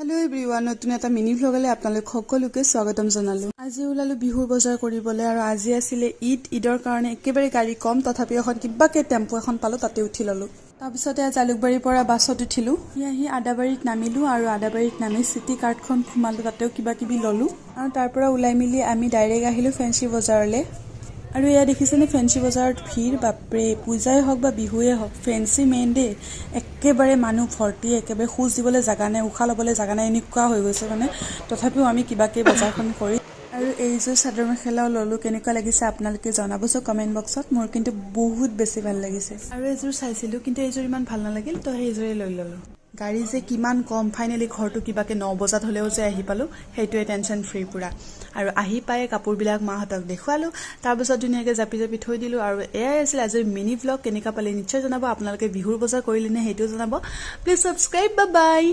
Hello everyone नतुन এটা mini ভ্লগলে আপোনালোক সকলোকে স্বাগতম জনালো। আজি ওলালো বিহুৰ বজাৰ কৰিবলৈ আৰু আজি আছিল ঈদৰ কাৰণে একেবাৰে গাড়ী কম তথাপি এখন কিবাকে টেম্পো এখন পালো তাতে উঠি ললো। তাৰপিছতে জালুকবাৰীৰ পৰা বাছত উঠিলো। ইয়াহি আদাবাৰীত নামিলো আৰু আদাবাৰীত নামি সিটি কাৰ্ডখন খুমালো তাতেও কিবা কিবি ললো আৰু তাৰ পৰা ওলাই মিলি আমি ডাইৰেক্ট আহিলো ফেন্সি বজাৰলৈ। আৰু এয়া দেখিছেনে ফেন্সি বজাৰত ভিৰ বাপৰে পূজাই হওক বা বিহুৱে হওক ফেন্সি মেইন দে একেবাৰে মানুহ ভৰ্তি একেবাৰে খোজ দিবলৈ জাগা নাই উখা ল'বলৈ জাগা নাই এনেকুৱা হৈ গৈছে মানে তথাপিও আমি কিবাকে বজাৰখন কৰি আৰু এইযোৰ চাদৰ মেখেলাও ললো। কেনেকুৱা লাগিছে আপোনালোকে জনাবচো কমেন্ট বক্সত। মোৰ কিন্তু বহুত বেছি ভাল লাগিছে আৰু এইযোৰ চাইছিলো কিন্তু এইযোৰ ইমান ভাল নালাগিল তো সেইযোৰে লৈ ললো। গাড়ী যে কিমান কম ফাইনেলি ঘৰটো কিবাকে 9 বজাত হলেও যে আহি পালো সেইটোৱে টেনচন ফ্ৰী পুৰা। আৰু আহি পায়ে কাপোৰবিলাক মাহঁতক দেখুৱালো তাৰপিছত ধুনীয়াকৈ জাপি জাপি থৈ দিলো। আৰু এয়াই আছিল আজিৰ মিনি ভ্লগ। কেনেকুৱা পালে নিশ্চয় জনাব। আপোনালোকে বিহুৰ বজাৰ কৰিলে নে সেইটোও জনাব। Please subscribe. Bye bye.